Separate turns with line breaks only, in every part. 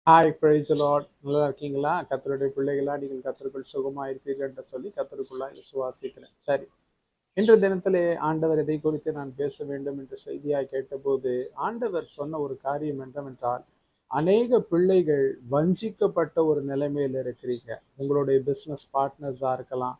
Hi price Lord. நல்லா இருக்கீங்களா? கர்த்தருடைய பிள்ளைகளா, நீங்கள் கர்த்தருக்குள் சுகமா இருப்பீர்கள் என்று சொல்லி கர்த்தருக்குள்ளாய் விசுவாசிக்கிறேன். சரி, இன்று தினத்திலே ஆண்டவர் எதை குறித்து நான் பேச வேண்டும் என்று செய்தியாய் கேட்டபோது, ஆண்டவர் சொன்ன ஒரு காரியம் என்னவென்றால், அநேக பிள்ளைகள் வஞ்சிக்கப்பட்ட ஒரு நிலைமையில இருக்கிறீங்க. உங்களுடைய பிசினஸ் பார்ட்னர்ஸா இருக்கலாம்,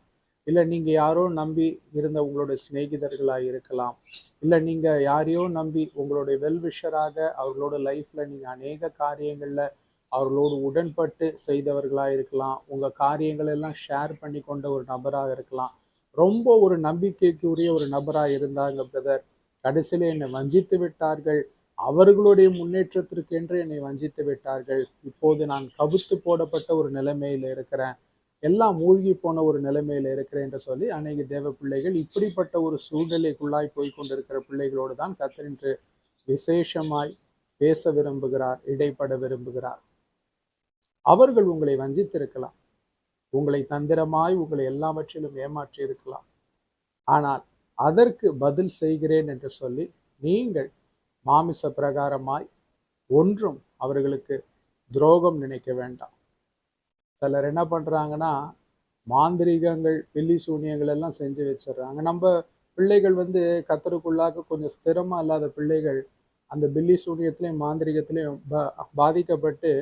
இல்ல நீங்க யாரோ நம்பி இருந்த உங்களுடைய சிநேகிதர்களா இருக்கலாம், இல்ல நீங்க யாரையோ நம்பி உங்களுடைய வெல்விஷராக அவர்களோட லைஃப்ல நீங்க அநேக காரியங்கள்ல அவர்களோடு உடன்பட்டு செய்தவர்களா இருக்கலாம், உங்க காரியங்கள் எல்லாம் ஷேர் பண்ணி கொண்ட ஒரு நபராக இருக்கலாம். ரொம்ப ஒரு நம்பிக்கைக்குரிய ஒரு நபரா இருந்தாங்க பிரதர். கடைசியில என்னை வஞ்சித்து விட்டார்கள். அவர்களுடைய முன்னேற்றத்திற்கென்று என்னை வஞ்சித்து விட்டார்கள். இப்போது நான் கவுத்து போடப்பட்ட ஒரு நிலைமையில இருக்கிறேன். எல்லாம் மூழ்கி போன ஒரு நிலைமையில இருக்கிறேன் என்று சொல்லி அநேக தேவ பிள்ளைகள் இப்படிப்பட்ட ஒரு சூழ்நிலைக்குள்ளாய் போய் கொண்டிருக்கிற பிள்ளைகளோடு தான் கர்த்தர் இன்று விசேஷமாய் பேச விரும்புகிறார், இடைப்பட விரும்புகிறார். அவர்கள் உங்களை வஞ்சித்திருக்கலாம். உங்களை தந்திரமாய் உங்களை எல்லாவற்றிலும் ஏமாற்றி இருக்கலாம். ஆனால் அதற்கு பதில் செய்கிறேன் என்று சொல்லி நீங்கள் மாமிச பிரகாரமாய் ஒன்றும் அவர்களுக்கு துரோகம் நினைக்க வேண்டாம். சிலர் என்ன பண்றாங்கன்னா, மாந்திரீகங்கள் பில்லி சூனியங்கள் எல்லாம் செஞ்சு வச்சிடுறாங்க. நம்ம பிள்ளைகள் கத்தருக்குள்ளாக கொஞ்சம் ஸ்திரமா இல்லாத பிள்ளைகள் அந்த பில்லி சூனியத்திலையும் மாந்திரிகத்திலையும் பாதிக்கப்பட்டு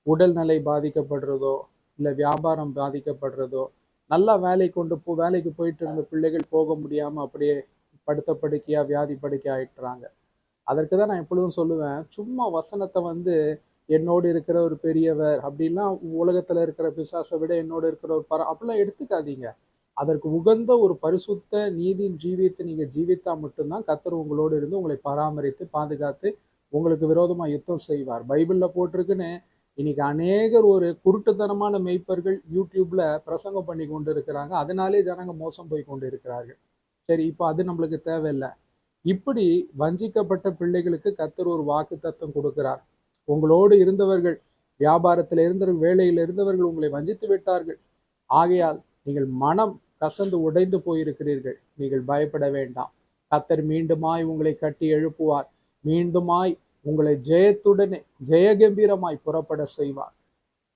உடல்நிலை பாதிக்கப்படுறதோ, இல்லை வியாபாரம் பாதிக்கப்படுறதோ, நல்லா வேலைக்கு போயிட்டு இருந்த பிள்ளைகள் போக முடியாம அப்படியே படுத்த படுக்கையா வியாதி படுக்கை ஆயிட்டுறாங்க. அதற்கு தான் நான் எப்பொழுதும் சொல்லுவேன், சும்மா வசனத்தை என்னோடு இருக்கிற ஒரு பெரியவர் அப்படின்லாம் உலகத்துல இருக்கிற பிசாசை விட என்னோடு இருக்கிற ஒரு அப்படிலாம் எடுத்துக்காதீங்க. அதற்கு உகந்த ஒரு பரிசுத்த நீதியின் ஜீவியத்தை நீங்க ஜீவித்தா மட்டும்தான் கர்த்தர் உங்களோடு இருந்து உங்களை பராமரித்து பாதுகாத்து உங்களுக்கு விரோதமா யுத்தம் செய்வார். பைபிள்ல போட்டிருக்குன்னு இன்னைக்கு அநேகர் ஒரு குருட்டுத்தனமான மெய்ப்பர்கள் யூடியூப்ல பிரசங்கம் பண்ணி கொண்டு இருக்கிறாங்க. அதனாலே ஜனங்க மோசம் போய் கொண்டு இருக்கிறார்கள். சரி, இப்போ அது நம்மளுக்கு தேவையில்லை. இப்படி வஞ்சிக்கப்பட்ட பிள்ளைகளுக்கு கர்த்தர் ஒரு வாக்கு தத்தம் கொடுக்கிறார். உங்களோடு இருந்தவர்கள், வியாபாரத்தில் இருந்தவர்கள், வேலையில் இருந்தவர்கள் உங்களை வஞ்சித்து விட்டார்கள். ஆகையால் நீங்கள் மனம் கசந்து உடைந்து போயிருக்கிறீர்கள். நீங்கள் பயப்பட வேண்டாம். கர்த்தர் மீண்டுமாய் உங்களை கட்டி எழுப்புவார். மீண்டுமாய் உங்களை ஜெயத்துடனே ஜெயகம்பீரமாய் புறப்பட செய்வார்.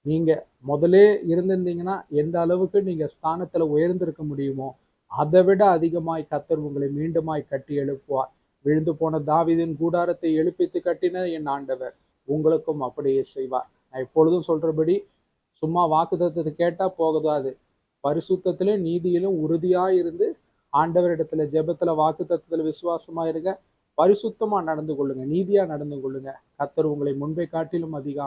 நீங்க முதலே இருந்திருந்தீங்கன்னா எந்த அளவுக்கு நீங்க ஸ்தானத்துல உயர்ந்திருக்க முடியுமோ அதை விட அதிகமாய் கர்த்தர் உங்களை மீண்டுமாய் கட்டி எழுப்புவார். விழுந்து போன தாவீதின் கூடாரத்தை எழுப்பித்து கட்டின என் ஆண்டவர் உங்களுக்கும் அப்படியே செய்வார். நான் எப்பொழுதும் சொல்றபடி சும்மா வாக்குத்தத்தத்தை கேட்டா போகதாது. பரிசுத்தத்திலும் நீதியிலும் உறுதியா இருந்து ஆண்டவரிடத்துல ஜெபத்துல வாக்குத்தத்தத்துல விசுவாசமா இருங்க. பரிசுத்தமா நடந்து கொள்ளுங்க, நீதியா நடந்து கொள்ளுங்க. கர்த்தர் உங்களை முன்பை காட்டிலும் அதிக